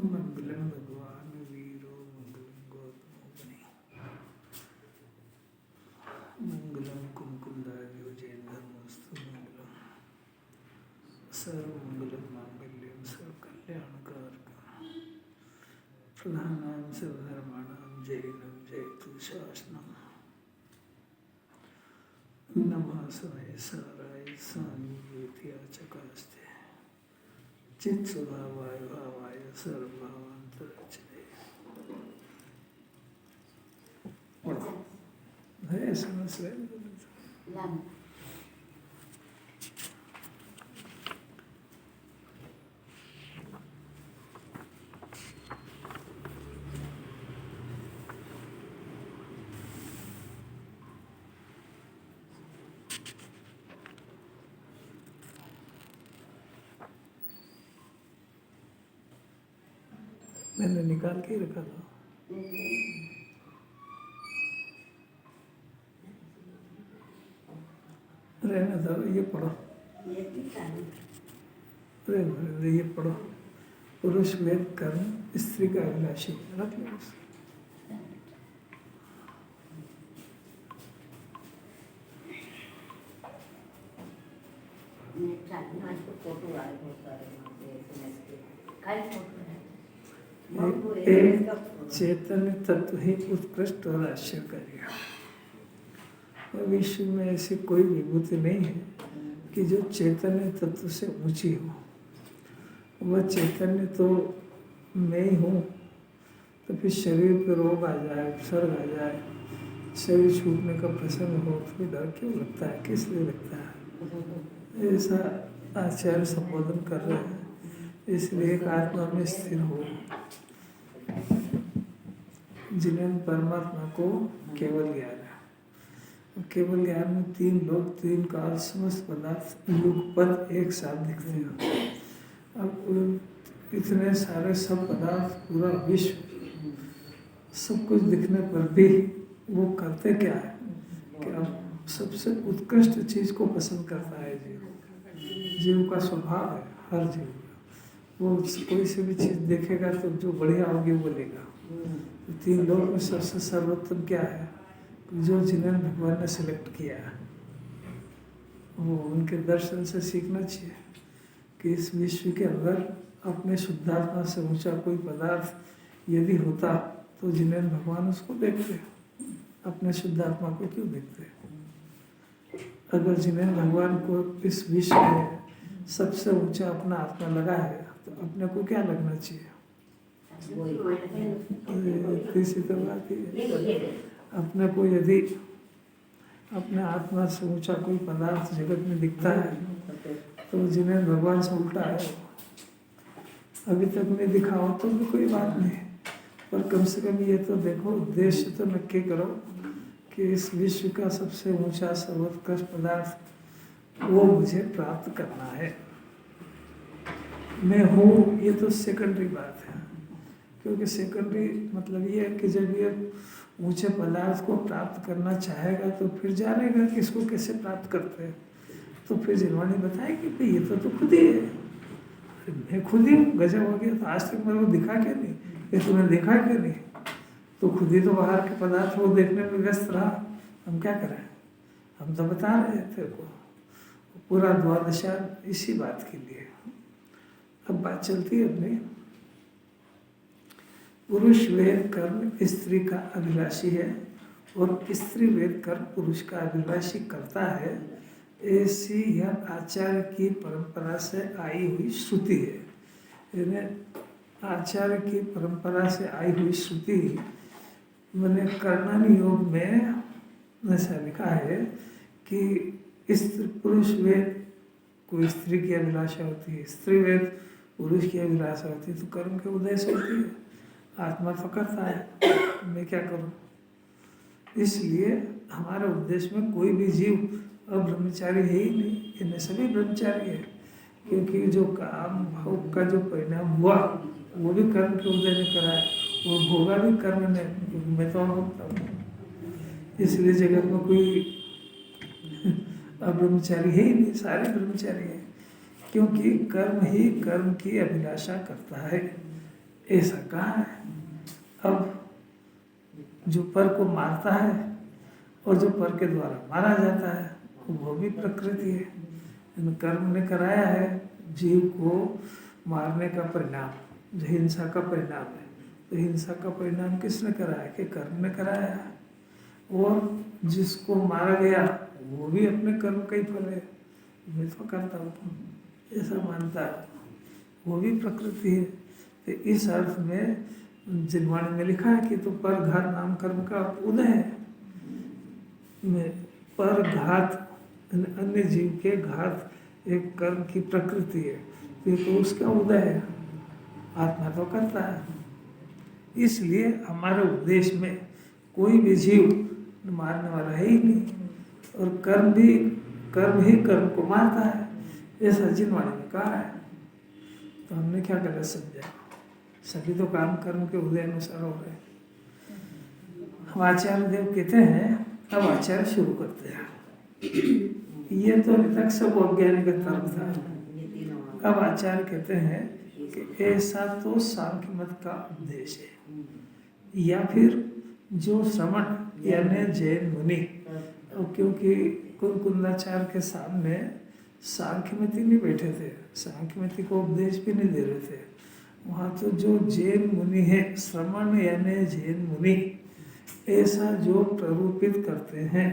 मंगलम भगवान वीरो मंगलम गौतमो मुनि मंगलम कुमकुंदार्यो जैनधर्मस्तु मंगलम सर्वमंगलम मांगल्यम सर्वकल्याणकारकम प्रधानां सर्वधर्माणां जैनं जयतु शासनम् नमः समय साराय सानुभूतिया चकास्ते चित स्वभावाय भावाय सर्वभावांतरचने है समझ रहे मैंने निकाल के रखा था। रहना था, ये पढ़ो। ये पढ़ो। पुरुष वेद कर्म स्त्री का अभिलाषी रख लो। एक चैतन्य तत्व ही उत्कृष्ट और आश्चर्यकारी है। विश्व में ऐसी कोई विभूति नहीं है कि जो चैतन्य तत्व से ऊंची हो। वह चैतन्य तो मैं ही हूँ, तो फिर शरीर पर रोग आ जाए, उपसर्ग आ जाए, शरीर छूटने का प्रसंग हो तो डर क्यों लगता है, किस लिए लगता है? ऐसा आचार्य संबोधन कर रहे हैं। इसलिए एक आत्मा में स्थिर हो, जिन्हें परमात्मा को केवल ज्ञान है। केवल ज्ञान में तीन लोग, तीन काल, समस्त पदार्थ युगपद एक साथ दिखते हैं। अब इतने सारे सब पदार्थ, पूरा विश्व, सब कुछ दिखने पर भी वो करते क्या है कि अब सबसे उत्कृष्ट चीज़ को पसंद करता है जीव। जीव का स्वभाव है, हर जीव का। वो कोई से भी चीज़ देखेगा तो जो बढ़िया होगी वो लेगा। तो तीन लोग में सबसे सर्वोत्तम क्या है? जो जिन्हें भगवान ने सिलेक्ट किया है, वो उनके दर्शन से सीखना चाहिए कि इस विश्व के अंदर अपने शुद्धात्मा से ऊंचा कोई पदार्थ यदि होता तो जिन्हें भगवान उसको देखते, अपने शुद्धात्मा को क्यों देखते? अगर जिन्हें भगवान को इस विश्व में सबसे ऊंचा अपना आत्मा लगा है तो अपने को क्या लगना चाहिए? तीसरी तो बात है, अपने को यदि अपने आत्मा से ऊंचा कोई पदार्थ जगत में दिखता है तो जिन्हें भगवान से उल्टा है। अभी तक नहीं दिखा हो तो भी कोई बात नहीं, पर कम से कम ये तो देखो, उद्देश्य तो नक्की करो कि इस विश्व का सबसे ऊंचा सर्वोत्कृष्ट पदार्थ वो मुझे प्राप्त करना है। मैं हूँ ये तो सेकेंडरी बात है, क्योंकि सेकेंडरी मतलब ये है कि जब ये ऊंचे पदार्थ को प्राप्त करना चाहेगा तो फिर जानेगा कि इसको कैसे प्राप्त करते हैं। तो फिर जिन्होंने बताया कि भाई ये तो खुद ही है, मैं खुद ही हूँ, गजब हो गया। तो आज तक मेरे को दिखा क्या नहीं, ये तुम्हें देखा क्या नहीं? तो खुद ही तो बाहर के पदार्थ को देखने में व्यस्त रहा, हम क्या करें? हम तो बता रहे हैं तेरे को, पूरा द्वादशा इसी बात के लिए। अब बात चलती है अपनी। पुरुष वेद कर्म स्त्री का अभिलाषी है और स्त्री वेद कर्म पुरुष का अभिलाषी करता है, ऐसी यह आचार्य की परंपरा से आई हुई श्रुति है। यानी आचार्य की परंपरा से आई हुई श्रुति मैंने कर्णन योग में ऐसा लिखा है कि स्त्री पुरुष वेद को स्त्री की अभिलाषा होती है, स्त्री वेद पुरुष की अभिलाषा होती है, तो कर्म के उद्देश्य होती है। आत्मा पकड़ता है, मैं क्या करूं? इसलिए हमारे उद्देश्य में कोई भी जीव अब ब्रह्मचारी है ही नहीं, इन्हें सभी ब्रह्मचारी है, क्योंकि जो काम भोग का जो परिणाम हुआ वो भी कर्म के उदय ने करा है और भोगा भी कर्म ने, मैं तो भोगता हूँ। इसलिए जगत में कोई अब ब्रह्मचारी है ही नहीं, सारे ब्रह्मचारी हैं, क्योंकि कर्म ही कर्म की अभिलाषा करता है। ऐसा कहाँ है। अब जो पर को मारता है और जो पर के द्वारा मारा जाता है वो भी प्रकृति है। इन कर्म ने कराया है जीव को मारने का परिणाम, जो हिंसा का परिणाम है। तो हिंसा का परिणाम किसने कराया कि कर्म ने कराया है। और जिसको मारा गया वो भी अपने कर्म का ही फल है। मैं तो करता हूँ ऐसा मानता है, वो भी प्रकृति है। तो इस अर्थ में जिनवाणी में लिखा है कि तो पर घात नाम कर्म का उदय है। में पर घात अन्य जीव के घात एक कर्म की प्रकृति है, फिर तो उसका उदय है। आत्मा तो करता है। इसलिए हमारे उपदेश में कोई भी जीव मारने वाला है ही नहीं, और कर्म ही कर्म को मारता है, ऐसा जिनवाणी में कहा है। तो हमने क्या गलत समझा। सभी तो काम कर्म के उदय अनुसार हो रहे हैं। हम आचार्य देव कहते हैं, अब आचार्य शुरू करते हैं। ये तो अभी तक सब वैज्ञानिक तर्क था। अब आचार्य कहते हैं कि ऐसा तो सांख्य मत का उपदेश है, या फिर जो श्रमण यानी जैन मुनि, क्योंकि कुंकुंदाचार्य के सामने सांख्यमति नहीं बैठे थे, सांख्यमति को उपदेश भी नहीं दे रहे थे। वहाँ तो जो जैन मुनि है, श्रमण यानी जैन मुनि, ऐसा जो प्ररूपित करते हैं।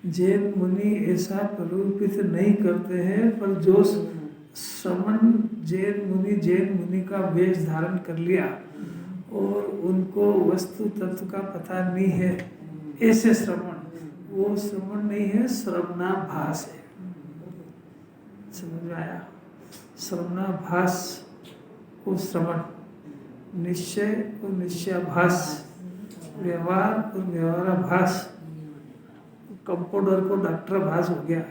जैन मुनि ऐसा प्ररूपित नहीं करते हैं, पर जो श्रमण जैन मुनि का वेश धारण कर लिया और उनको वस्तु तत्व का पता नहीं है, ऐसे श्रमण, वो श्रमण नहीं है, श्रवणाभास है। समझ में आया? श्रवणाभास वो श्रवण, निश्चय और निश्चयाभास, व्यवहार और व्यवहाराभास, कंपाउंडर को डॉक्टर भास हो गया,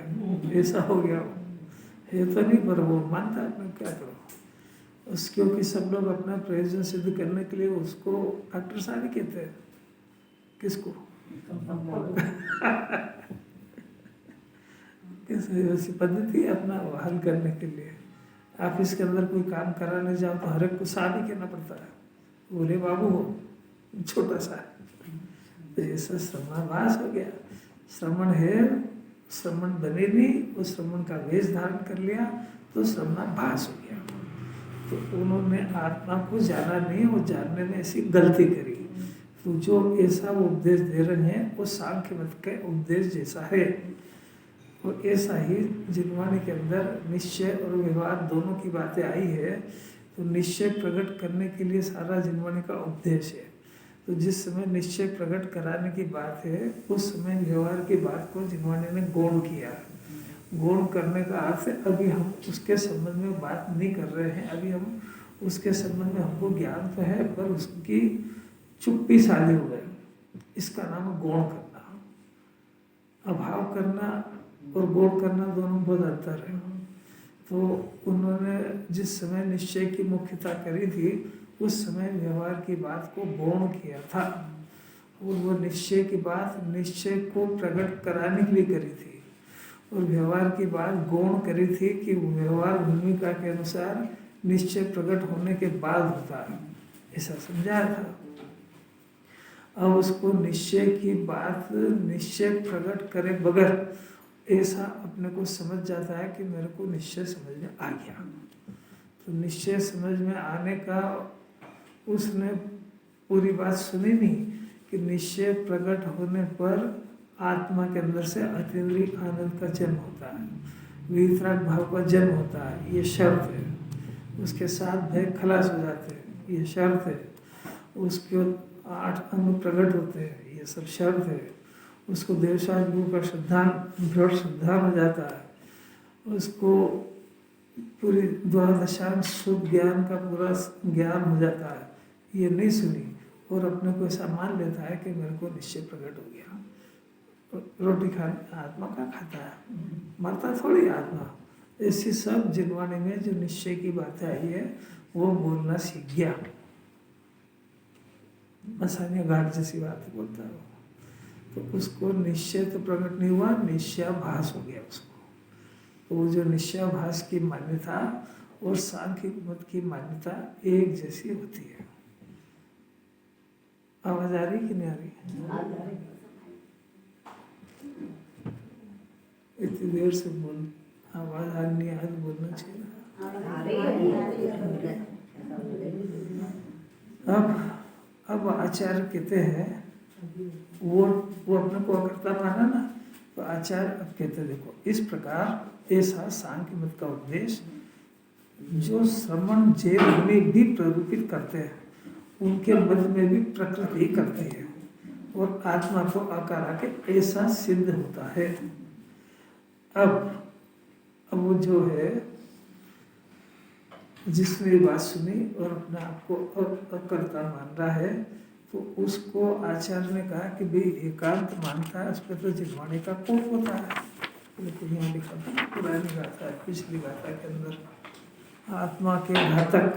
ऐसा हो गया। ये तो नहीं, पर वो मानता है। मैं क्या करूँ उस, क्योंकि सब लोग अपना प्रयोजन सिद्ध करने के लिए उसको डॉक्टर साहब ही कहते हैं। किसको? ऐसी पद्धति है अपना हल करने के लिए। ऑफिस के अंदर कोई काम कराने जाओ तो हर एक को साहब ही कहना पड़ता है, बोले बाबू हो छोटा सा। तो ऐसा श्रवणाभास हो गया। श्रवण है, श्रवण बने नहीं, वो श्रवण का वेश धारण कर लिया तो श्रवणाभास हो गया। तो उन्होंने आत्मा को जाना नहीं, वो जानने में ऐसी गलती करी। तो जो ऐसा वो उपदेश दे रहे हैं वो सांख्य मत के उपदेश जैसा है। और ऐसा ही जिनवाणी के अंदर निश्चय और व्यवहार दोनों की बातें आई है। तो निश्चय प्रकट करने के लिए सारा जिनवाणी का उपदेश है। तो जिस समय निश्चय प्रकट कराने की बात है, उस समय व्यवहार की बात को जिनवाणी ने गौण किया। गौण करने का अर्थ है, अभी हम उसके संबंध में बात नहीं कर रहे हैं। अभी हम उसके संबंध में, हमको ज्ञान तो है पर उसकी चुप्पी साली हो गए। इसका नाम है गौण करना। अभाव करना और गौण करना दोनों बहुत अंतर है। तो उन्होंने जिस समय निश्चय की मुख्यता करी थी, उस समय व्यवहार की बात को गौण किया था। और वो निश्चय की बात निश्चय को प्रकट कराने के लिए करी थी, और व्यवहार की बात गौण करी थी कि व्यवहार भूमिका के अनुसार निश्चय प्रकट होने के बाद होता है, ऐसा समझाया था। अब उसको निश्चय की बात निश्चय प्रकट करे बगैर ऐसा अपने को समझ जाता है कि मेरे को निश्चय समझ में आ गया। तो निश्चय समझ में आने का उसने पूरी बात सुनी नहीं कि निश्चय प्रकट होने पर आत्मा के अंदर से अतीन्द्रिय आनंद का जन्म होता है, वितराग भाव का जन्म होता है, ये शर्त है। उसके साथ भय खलास हो जाते हैं, ये शर्त है। उसके 8 अंग प्रकट होते हैं, ये सब शर्त है। उसको देवशास गुरु का दृढ़ श्रद्धा हो जाता है। उसको पूरी द्वादशांश शुद्ध ज्ञान का पूरा ज्ञान हो जाता है, ये नहीं सुनी और अपने को ऐसा मान लेता है कि मेरे को निश्चय प्रकट हो गया। रोटी खाने आत्मा का खाता है, मरता थोड़ी आत्मा। ऐसी सब जिनवाणी में जो निश्चय की बातें आई है वो बोलना सीख गया। मसानिया घाट जैसी बात बोलता है। तो उसको निश्चय तो प्रकट नहीं हुआ, निश्चयाभास हो गया उसको। तो वो जो निश्चयाभास की मान्यता और सांख्य मत की मान्यता एक जैसी होती है। आवाज आ रही कि नहीं आ रही? इतनी देर से बोल, आवाज आ नहीं, आज बोलना चाहिए। अब आचार्य कहते हैं, वो अपने को अकर्ता माना ना, तो आचार्य अब कहते देखो इस प्रकार ऐसा सांख्य मत का उपदेश जो श्रमण जैन मुनि भी प्ररूपित करते हैं, उनके मत में भी प्रकृति करती है और आत्मा को आकार के ऐसा सिद्ध होता है। अब वो जो है जिसने बात सुनी और अपने आप को अकर्ता मान रहा है, तो उसको आचार्य ने कहा कि भाई एकांत मानता है, उस पर तो जिह्वाणी का कोप होता है। लेकिन यहाँ लिखा था पुरानी गाथा है, पिछली गाथा के अंदर आत्मा के घातक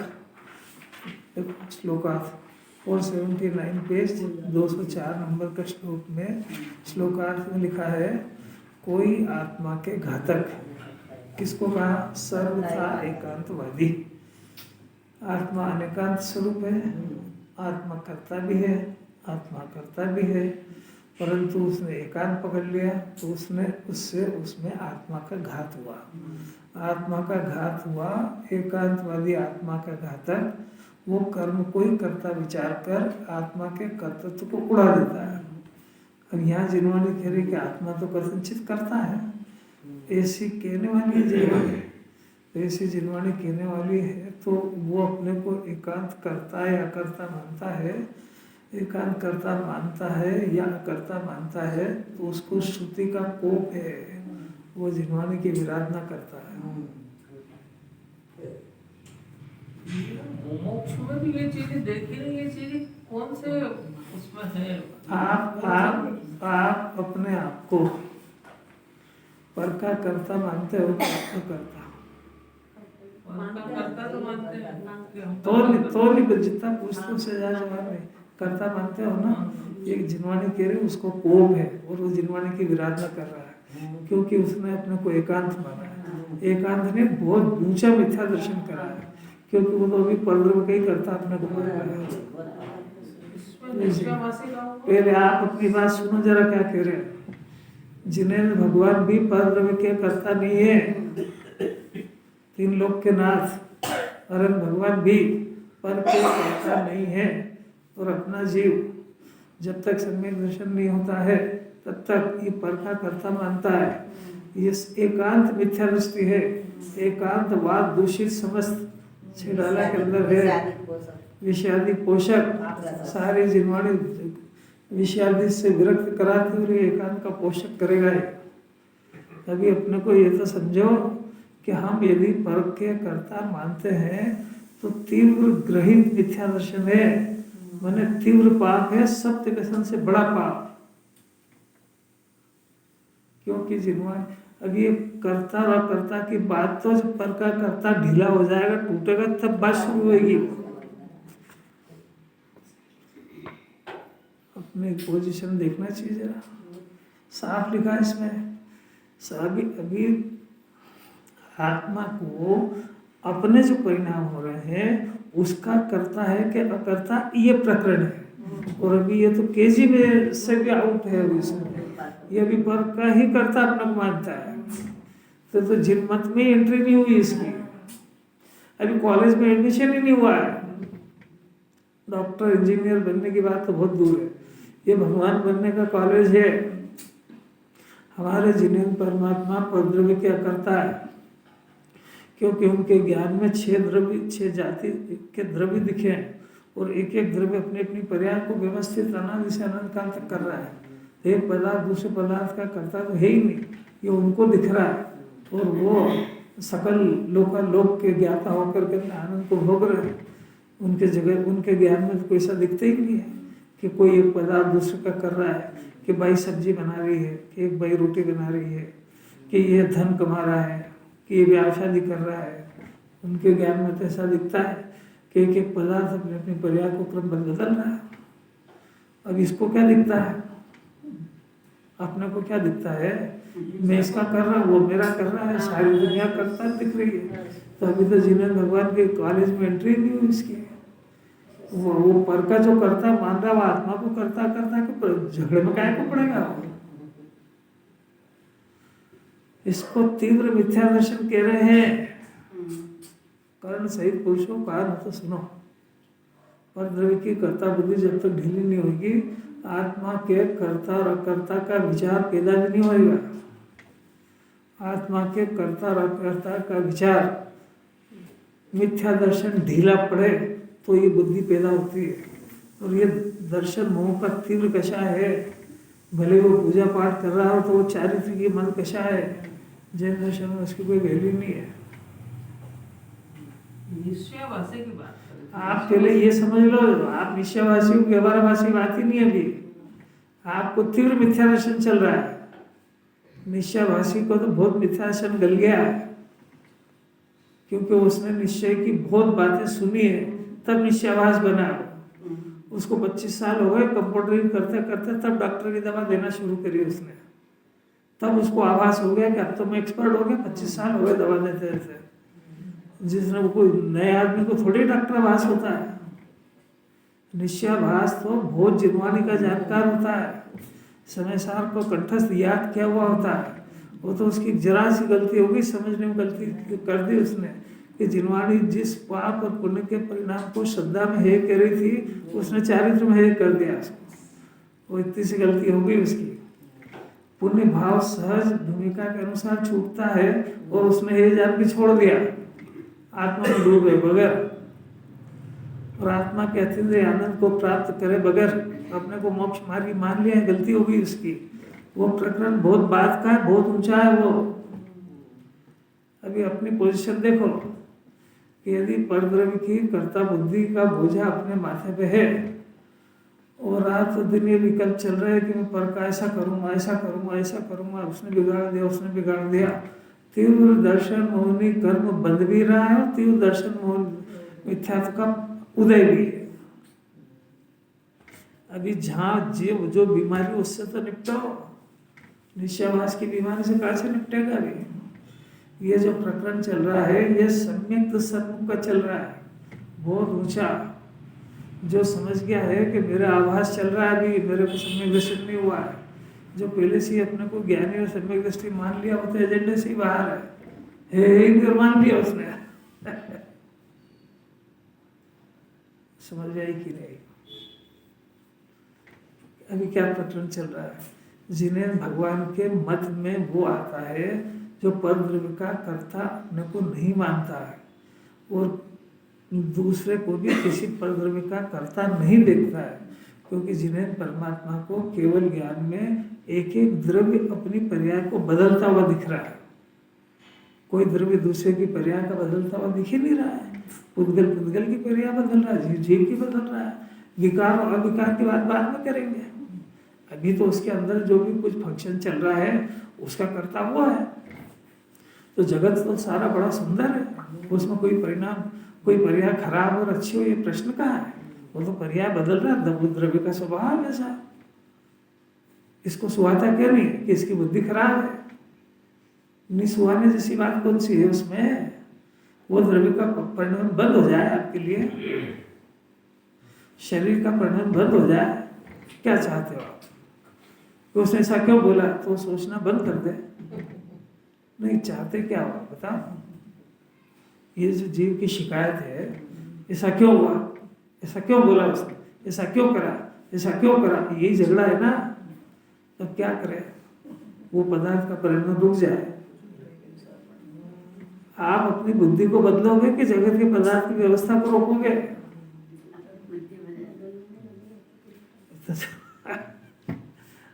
श्लोकार्थ 479 पेज 204 नंबर का श्लोक में श्लोकार्थ में लिखा है, कोई आत्मा के घातक किसको कहा? सर्वथा एकांतवादी। आत्मा अनेकांत स्वरूप है, आत्मा कर्ता भी है, आत्मा कर्ता भी है, परंतु उसने एकांत पकड़ लिया तो उसमें आत्मा का घात हुआ। आत्मा का घात हुआ, एकांतवादी आत्मा का घातक वो कर्म को ही कर्ता विचार कर आत्मा के कर्तृत्व को उड़ा देता है। अब यहाँ जिन्होंने कह रही कि आत्मा तो कथनचित करता है, ऐसी कहने वाली है जिन्होंने, ऐसी जिन्होंने कहने वाली है, तो वो अपने को एकांत करता है अकर्ता मानता है, एकांत करता मानता है या अकर्ता मानता है, तो उसको श्रुति का कोप है, वो जिन्होंने की विराधना करता है। मोक्ष में भी ये चीजें देखी नहीं, ये चीजें कौन से उसमें है? आप अपने आप को पर का कर्ता मानते हो कि करता? करता तो मानते हैं, तो नहीं जितना पूछते उससे ज्यादा जवाब नहीं, करता मानते हो ना। एक जिन्वाणी कह रहे उसको कोप है और वो जिन्वाणी की विराधना कर रहा है, क्योंकि उसने अपने को एकांत माना है। एकांत ने बहुत ऊंचा मिथ्या दर्शन करा है, क्योंकि वो तो अभी परद्रव्य का ही करता अपने को मान रहा है। पहले आप अपनी बात सुनो जरा, क्या कह रहे हैं। जिन्हें भगवान भी परद्रव्य के करता नहीं है, तीन लोक के नाथ, अरे भगवान भी पर के करता नहीं है, और अपना जीव जब तक सम्यक दर्शन नहीं होता है तब तक ये पर का कर्ता मानता है। ये एकांत मिथ्या दृष्टि है, एकांत वाद दूषित समस्त छिड़ाला के अंदर है। विषयादि पोषक सारी जिन्वाणी विषयादि से विरक्त कराते हुए एकांत का पोषक करेगा। अभी अपने को ये तो समझो कि हम यदि पर के कर्ता मानते हैं तो तीव्र ग्रहित मिथ्या दर्शन है, माने तीव्र पाप है, सत्य व्यसन से बड़ा पाप। क्योंकि जिन्वाणी अब ये कर्ता और कर्ता की बात, तो जब पर का कर्ता ढीला हो जाएगा, टूटेगा, तब बात शुरू होगी। अपने पोजीशन देखना चाहिए जरा, साफ लिखा इसमें। अभी आत्मा को अपने जो परिणाम हो रहे हैं उसका कर्ता है कि अकर्ता, ये प्रकरण है। और अभी ये तो केजी में से भी आउट है, अभी ये अभी पर का ही कर्ता अपना मानता है। तो जिन मत में एंट्री नहीं हुई इसकी, अभी कॉलेज में एडमिशन ही नहीं हुआ है। डॉक्टर इंजीनियर बनने की बात तो बहुत दूर है, ये भगवान बनने का कॉलेज है। हमारे जिन्हें परमात्मा परद्रव्य क्या करता है, क्योंकि उनके ज्ञान में 6 जाति के द्रव्य दिखे हैं, और एक एक द्रव्य अपनी अपनी पर्याय को व्यवस्थित अनादि से अनंत काल तक कर रहा है। एक पदार्थ दूसरे पदार्थ का करता तो है ही नहीं, ये उनको दिख रहा है, और वो सकल लोक के ज्ञाता होकर के आनंद को भोग रहे हैं। उनके जगह उनके ज्ञान में तो कोई ऐसा दिखता ही नहीं है कि कोई एक पदार्थ दूसरे का कर रहा है, कि भाई सब्जी बना रही है, कि एक भाई रोटी बना रही है, कि ये धन कमा रहा है, कि ये ब्याह शादी कर रहा है। उनके ज्ञान में तो ऐसा दिखता है कि एक एक पदार्थ अपने अपनी पर्याय को क्रम बदल रहा है। अब इसको क्या दिखता है, अपने को क्या दिखता है, मैं इसका कर रहा हूँ, वो मेरा कर रहा है, सारी दुनिया करता दिख रही है। तो अभी तो जिन्हें भगवान के कॉलेज में एंट्री नहीं हुई इसकी, वो पर का जो करता मान रहा, वो आत्मा को करता करता कि झगड़े में काय को पड़ेगा वो। इसको तीव्र मिथ्या दर्शन कह रहे हैं। कर्ण सहित पुरुषों का न तो सुनो, पर द्रव्य की कर्ता बुद्धि जब तक ढीली नहीं होगी, आत्मा के कर्ता और अकर्ता का विचार पैदा भी नहीं होगा। आत्मा के कर्ता और अकर्ता का विचार मिथ्या दर्शन ढीला पड़े तो ये बुद्धि पैदा होती है। और ये दर्शन मोह का तीव्र कषाय है। भले वो पूजा पाठ कर रहा हो तो वो चारित्र की मन कषाय है। जैन दर्शन में उसकी कोई वैल्यू नहीं है। निश्चयवासी की बात करें, आप पहले ये समझ लो, आप निश्चयवासी हो, व्यवहारवासी बात ही नहीं है अभी। आपको तीव्र मिथ्या दर्शन चल रहा है। निश्चयवासी को तो बहुत मिथ्या दर्शन गल गया है, क्योंकि उसने निश्चय की बहुत बातें सुनी है, तब निश्चयवास बना। उसको 25 साल हो गए कंपाउंडरिंग करते करते, तब डॉक्टर की दवा देना शुरू करी उसने। तब उसको आभास हो गया कि अब तो मैं एक्सपर्ट हो गया। 25 साल हो गए दवा देते देते। जिसने कोई नए आदमी को थोड़ी डॉक्टर आभास होता है। निश्चयाभास तो बहुत जिनवानी का जानकार होता है। समय सार को कंठस्थ याद किया हुआ होता है। वो तो उसकी जरा सी गलती होगी, समझने में गलती कर दी उसने कि जिनवानी जिस पाप और पुण्य के परिणाम को श्रद्धा में हे कह रही थी, उसने चारित्र में हे कर दिया उसको। वो इतनी सी गलती हो गई उसकी। पुण्य भाव सहज भूमिका के अनुसार छूटता है और उसने हे जान के छोड़ दिया, आत्मा में डूब गए बगैर। और आत्मा के अतीन्द्रिय आनंद को प्राप्त करे बगैर अपने को मोक्ष मार्गी मान लिया है, गलती हो गई उसकी। वो प्रकरण बहुत बात का है, बहुत ऊंचा है वो। अभी अपनी पोजीशन देखो कि यदि परद्रव्य की कर्ता बुद्धि का बोझा अपने माथे पे है और रात दिन ये विकल्प चल रहे हैं कि मैं पर का ऐसा करूँगा, ऐसा करूँगा, ऐसा करूँगा, उसने बिगाड़ दिया, उसने बिगाड़ दिया। तीव्र दर्शन मोहनी कर्म बंद भी रहा है और तीव्र दर्शन मोहन मिथ्यात्व का उदय भी है। अभी जहाँ जो बीमारी, उससे तो निपटाओ। निश्चयवास की बीमारी से कहाँ से निपटेगा? अभी ये जो प्रकरण चल रहा है, ये सम्यक सन्मुख का चल रहा है, बहुत ऊंचा। जो समझ गया है कि मेरा आभास चल रहा है, अभी मेरे को सम्यक दर्शन नहीं हुआ है, जो पहले से ही अपने को ज्ञानी और सम्यक दृष्टि मान लिया, वो तो एजेंडे से ही बाहर है, मान लिया उसने। समझ गई कि नहीं? अभी क्या प्रकरण चल रहा है? जिन्हें भगवान के मत में वो आता है जो परद्रव्य का कर्ता अपने को नहीं मानता है और दूसरे को भी किसी परद्रव्य का कर्ता नहीं देखता है, क्योंकि जिन्हें परमात्मा को केवल ज्ञान में एक एक द्रव्य अपनी पर्याय को बदलता हुआ दिख रहा है। कोई द्रव्य दूसरे की पर्याय का बदलता हुआ दिख ही नहीं रहा है। पुद्गल पुद्गल की पर्याय बदल रहा है, जीव जीव की बदल रहा है। विकार और अविकार की बात बाद में करेंगे। अभी तो उसके अंदर जो भी कुछ फंक्शन चल रहा है उसका कर्ता हुआ है। तो जगत तो सारा बड़ा सुंदर है, उसमें कोई परिणाम, कोई पर्याय खराब और अच्छी हो, ये प्रश्न कहाँ है? वो तो पर्याय बदल रहा है, द्रव्य का स्वभाव ऐसा। इसको सुहाता क्या नहीं है कि इसकी बुद्धि खराब है? निसुहाने जैसी बात कौन सी है उसमें? वो द्रव्य का परिणाम बंद हो जाए आपके लिए, शरीर का परिणाम बंद हो जाए, क्या चाहते हो आप? तो उसने ऐसा क्यों बोला? तो सोचना बंद कर दे। नहीं चाहते क्या हुआ बताओ? ये जो जीव की शिकायत है, ऐसा क्यों हुआ, ऐसा क्यों बोला उसने, ऐसा क्यों करा, ऐसा क्यों करा, यही झगड़ा है ना। तब क्या करे? वो पदार्थ का परिणाम रुक जाए। आप अपनी बुद्धि को बदलोगे कि जगत के पदार्थ की व्यवस्था को रोकोगे?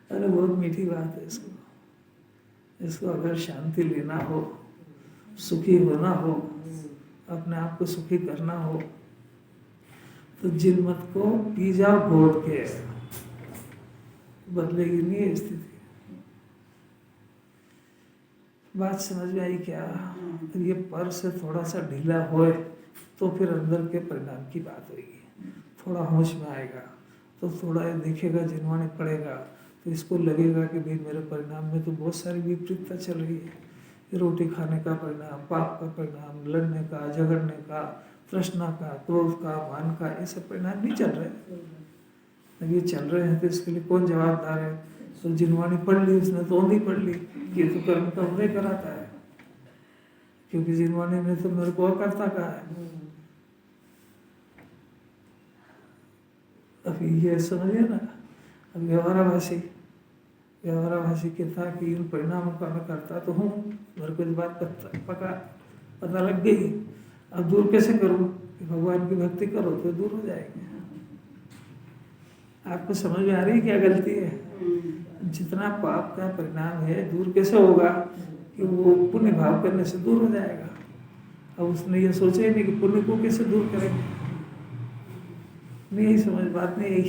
अरे बहुत मीठी बात है। इसको अगर शांति लेना हो, सुखी होना हो, अपने आप को सुखी करना हो, तो जिन मत को पी जाओ घोट के, बदलेगी नहीं है स्थिति। बात समझ में आई क्या? ये पर से थोड़ा सा ढीला होए तो फिर अंदर के परिणाम की बात होगी। थोड़ा होश में आएगा तो थोड़ा देखेगा, जिनवाने पड़ेगा तो इसको लगेगा कि भाई मेरे परिणाम में तो बहुत सारी विपरीतता चल रही है। रोटी खाने का परिणाम, पाप का परिणाम, लड़ने का, झगड़ने का, तृष्णा का, क्रोध का, मान का, ये सब परिणाम नहीं चल रहे। अब ये चल रहे हैं तो इसके लिए कौन जवाबदार है? तो जिनवाणी पढ़ ली उसने, तो औंधी पढ़ ली कि ये तो कर्म का उदय कराता है, क्योंकि जिनवाणी ने तो मेरे को अकर्ता कहा है। अभी ये समझिए ना, अब व्यवहाराभाषी कहता कि इन परिणामों का मैं करता तो हूँ, मेरे को इस बात पता लग गई। अब दूर कैसे करूँ? कि भगवान की भक्ति करो तो दूर हो जाएगी। आपको समझ में आ रही है क्या गलती है? जितना पाप का परिणाम है दूर कैसे होगा? कि वो पुण्य भाव करने से दूर हो जाएगा। अब उसने ये सोचा ही नहीं कि पुण्य को कैसे दूर करेंगे। नहीं समझ, बात नहीं आई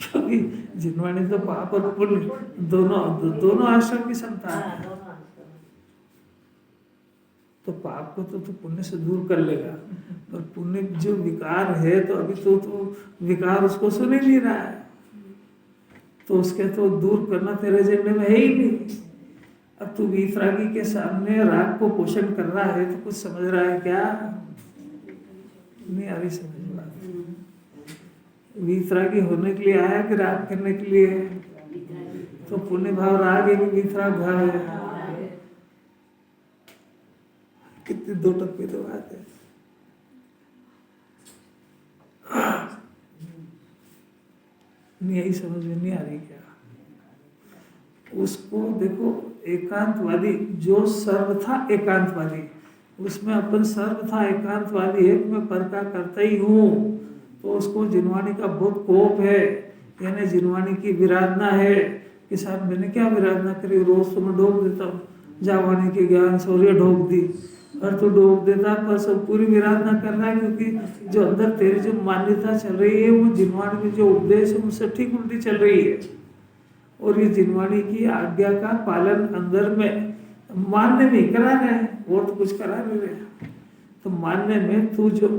क्योंकि जिनवाणी तो पाप और पुण्य दोनों आश्रम की संतान है। तो पाप को तो पुण्य से दूर कर लेगा, पर पुण्य जो विकार है तो अभी तो विकार उसको सुन ही नहीं रहा है, तो उसके तो दूर करना तेरे एजेंडे में है ही नहीं। अब तू वीतरागी के सामने राग को पोषण कर रहा है तो कुछ समझ रहा है क्या? नहीं आ रही समझ बात। वीतरागी होने के लिए आया कि राग करने के लिए? तो पुण्य भाव राग है कि वीतराग भाव है? कितनी दो टप्पे तो बात है। नहीं यही समझ में नहीं आ रही क्या? उसको देखो, एकांतवादी जो सर्वथा एकांतवादी, उसमें अपन सर्वथा एकांतवादी है, मैं पर का करता ही हूँ, तो उसको जिनवाणी का बहुत कोप है, यानी जिनवाणी की विराधना है कि साहब मैंने क्या विराधना करी, रोज तो मैं ढोक देता हूँ, जावाणी के ज्ञान सौर्य ढोक दी, और तू ढोक देता पर सब पूरी विराधना कर रहा है, क्योंकि जो अंदर तेरी जो मान्यता चल रही है वो जिनवाणी में जो उपदेश है उससे ठीक उल्टी चल रही है। और ये जिनवाणी की आज्ञा का पालन अंदर में मानने नहीं करा रहे, वो तो कुछ करा नहीं रहे। तो मानने में तू जो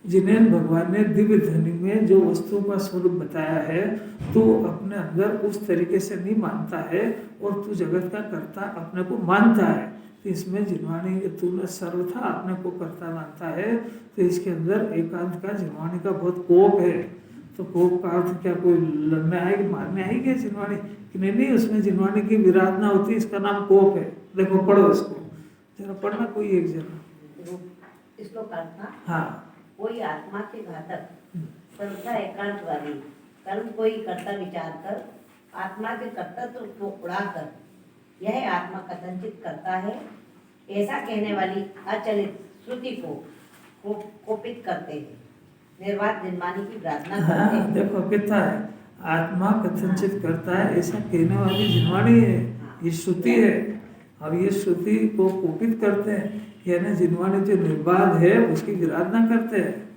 जिन्हें भगवान ने दिव्य ध्वनि में जो वस्तुओं का स्वरूप बताया है, तू अपने अंदर उस तरीके से नहीं मानता है और तू जगत का कर्ता अपने को मानता है। तो इसमें जिनवाणी तूने सर्वथा अपने को कर्ता मानता है, तो इसके अंदर एकांत का जिनवाणी का बहुत कोप है। तो कोप का अर्थ क्या कोई लड़ने आएगी, मारने आएगी जिनवाणी? कि नहीं, उसमें जिनवाणी की विराधना होती है, इसका नाम कोप है। देखो पढ़ो इसको जरा, पढ़ना कोई एक जरा इसको करता। हाँ, कोई आत्मा के घातक सर्वथा एकांतवादी कर्म कोई कर्ता विचार कर आत्मा के कर्तत्व को उड़ाकर यह आत्मा कथनचित करता है, ऐसा कहने वाली अचलित श्रुति को कोपित करते हैं, निर्वात जिनवाणी की प्रार्थना करते हैं। देखो कितना है, आत्मा कथनचित करता है ऐसा कहने वाली जिनवाणी है, ये श्रुति है। और ये श्रुति को कोपित करते हैं, यानी जिनवाणी जो निर्बाध है उसकी विराधना करते हैं।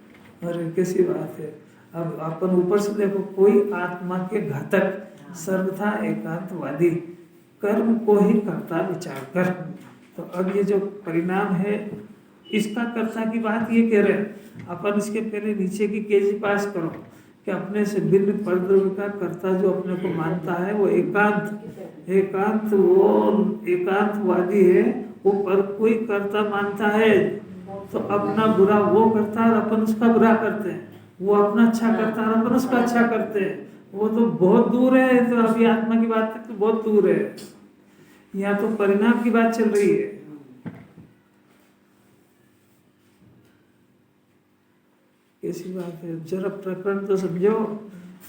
और कैसी बात है, अब अपन ऊपर से देखो, कोई आत्मा के घातक सर्वथा एकांतवादी कर्म को ही कर्ता विचार कर। तो अब ये जो परिणाम है इसका कर्ता की बात ये कह रहे हैं। अपन इसके पहले नीचे की केजी पास करो कि अपने से भिन्न परद्रव्य का कर्ता जो अपने को मानता है वो एकांत वो एकांतवादी है, वो पर कोई कर्ता मानता है तो अपना बुरा वो करता है और अपन उसका बुरा करते हैं, वो अपना अच्छा करता है और अपन उसका अच्छा करते हैं। वो तो बहुत दूर है, तो अभी आत्मा की बात तक तो बहुत दूर है, यहाँ तो परिणाम की बात चल रही है। कैसी बात है, जरा प्रकरण तो समझो।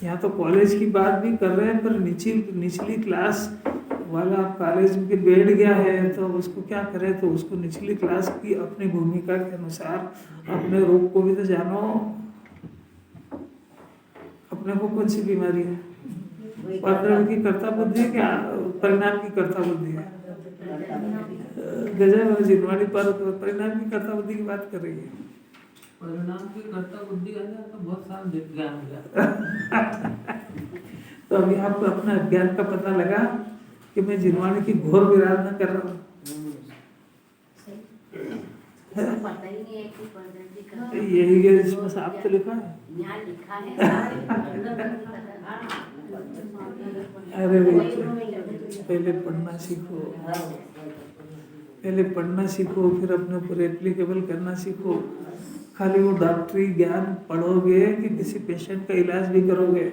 यहाँ तो कॉलेज की बात भी कर रहे हैं, पर निचली क्लास वाला कॉलेज में बैठ गया है तो उसको क्या करे, तो उसको निचली क्लास की अपनी भूमिका के अनुसार अपने रोग को भी तो जानो। अपने को कौन सी बीमारी है? परद्रव्य की कर्ता बुद्धि है क्या परिणाम की कर्ता बुद्धि है? गजब, जिनवाणी पर परिणाम की कर्ता बुद्धि की बात कर रही है। परिणाम की कर्ता बुद्धि आ जाए तो बहुत सारा ज्ञान हो जाता। तो अभी आपको अपना ज्ञान का पता लगा कि मैं जिनवाणी की घोर विराधना कर रहा हूँ। पता ही नहीं है कि परद्रव्य का यही है, इसमें साफ तो लिखा है। यहाँ लिखा है अरे पहले पढ़ना सीखो, पहले पढ़ना सीखो, फिर अपने ऊपर एप्लीकेबल करना सीखो। खाली वो डॉक्टरी ज्ञान पढ़ोगे कि किसी पेशेंट का इलाज भी करोगे?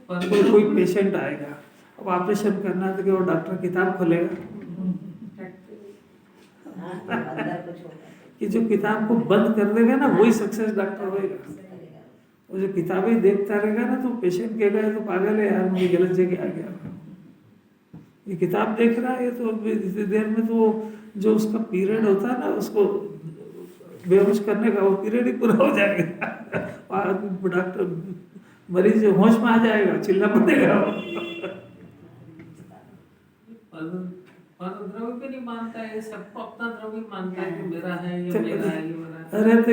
कोई पेशेंट आएगा, अब ऑपरेशन करना है तो क्या वो डॉक्टर किताब खोलेगा? कि जो किताब को बंद कर देगा ना वही सक्सेस डॉक्टर होएगा। वो जो किताबें देखता रहेगा ना तो पेशेंट कहेगा तो पागल है यार, मुझे गलत जगह आ गया। ये किताब देख रहा है तो इतनी देर में तो जो उसका पीरियड होता है ना उसको बेहोश करने का वो पीरियड ही पूरा हो जाएगा। डॉक्टर मरीज होश में आ जाएगा, चिल्ला पड़ेगा। द्रव्य भी नहीं मानता है, सबको अपना द्रव्य मानता है कि मेरा है, ये मेरा है, ये मेरा है। अरे तो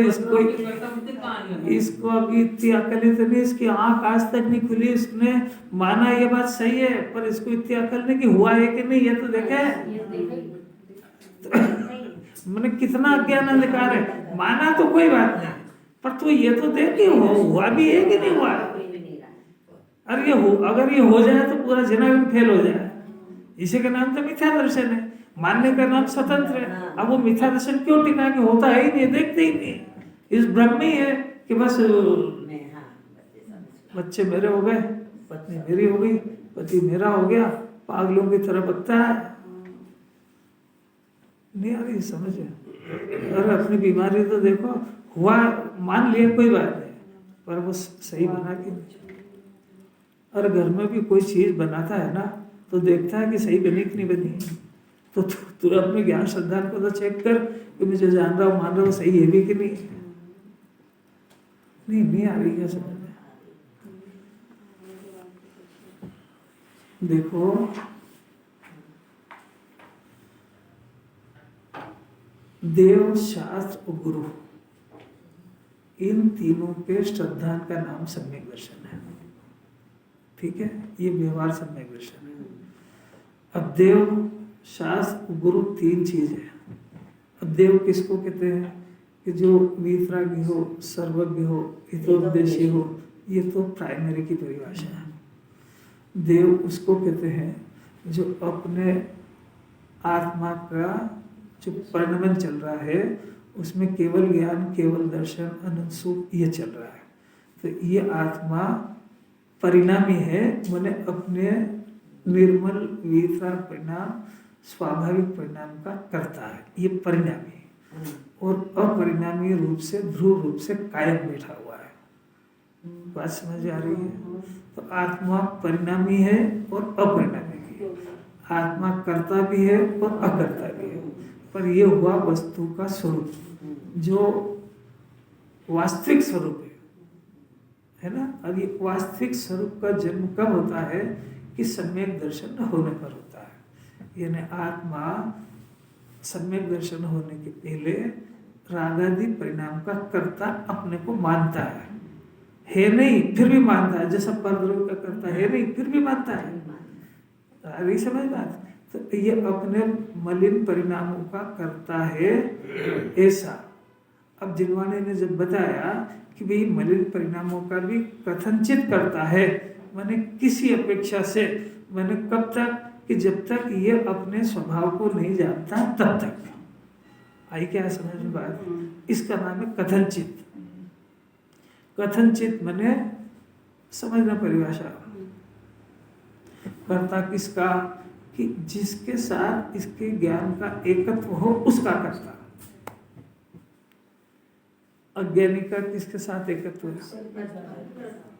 इसको अभी इतनी अकल ही तो नहीं, इसकी आंख आज तक नहीं खुली। इसने माना ये बात सही है, पर इसको इतनी अकल नहीं कि हुआ है कि नहीं ये तो देखे। मैंने कितना अज्ञान अंधकार है। माना तो कोई बात नहीं, पर तू ये तो देख कि हुआ भी है कि नहीं हुआ। अरे अगर ये हो जाए तो पूरा जनावन फेल हो जाए। इसी का नाम तो मिथ्या दर्शन है, मानने का नाम स्वतंत्र है। अब वो मिथ्या दर्शन क्यों टिका कि होता है ही नहीं, देखते ही नहीं। इस ब्रह्म में है कि बस बच्चे मेरे हो गए, पत्नी मेरी हो गई, पति मेरा हो गया, पागलों की तरह बकता है। नहीं आ रही समझ है। अरे अपनी बीमारी तो देखो, हुआ मान लिया कोई बात नहीं, पर वो सही बना कि नहीं। और घर में भी कोई चीज बनाता है ना तो देखता है कि सही बनी कि नहीं बनी। तो तू अपने ज्ञान श्रद्धा को तो चेक कर कि मुझे जान रहा हूँ मान रहा हूँ सही है भी कि नहीं। नहीं आ रही क्या समझ में? देखो देव, शास्त्र और गुरु, इन तीनों के श्रद्धा का नाम सम्यक दर्शन है। ठीक है, ये व्यवहार सम्यक दर्शन है। अब देव, शास्त्र, गुरु तीन चीज है। अब देव किसको कहते हैं कि जो वीतरागी हो, सर्वज्ञ हो, हितोपदेशी हो। ये तो प्राइमरी की परिभाषा है। देव उसको कहते हैं जो अपने आत्मा का जो परिणमन चल रहा है उसमें केवल ज्ञान, केवल दर्शन, अनंत सुख ये चल रहा है। तो ये आत्मा परिणामी है, मैंने अपने निर्मल वीतराग परिणाम, स्वाभाविक परिणाम का करता है। ये परिणामी है और अपरिणामी रूप से, ध्रुव रूप से कायम बैठा हुआ है। बात समझ आ रही है? तो आत्मा परिणामी है और अपरिणामी भी है। आत्मा कर्ता भी है और अकर्ता भी है। पर यह हुआ वस्तु का स्वरूप, जो वास्तविक स्वरूप है ना। अब ये वास्तविक स्वरूप का जन्म कब होता है कि सम्यक दर्शन होने पर होता है। यानी आत्मा सम्यक दर्शन होने के पहले रागादि परिणाम का कर्ता अपने को मानता है नहीं फिर भी मानता है। जैसा परद्रव्य का कर्ता है नहीं फिर भी मानता है। अरे समझ बात। तो ये अपने मलिन परिणामों का करता है ऐसा। अब जिनवाने ने जब बताया कि भाई मलिन परिणामों का भी कथनचित करता है, मैंने किसी अपेक्षा से, मैंने कब तक कि जब तक ये अपने स्वभाव को नहीं जानता तब तक। आई क्या समझ में बात? इसका नाम है कथनचित। कथनचित मैंने समझना परिभाषा। करता किसका कि जिसके साथ इसके ज्ञान का एकत्व हो उसका करता। अज्ञानी का किसके साथ एकत्व है?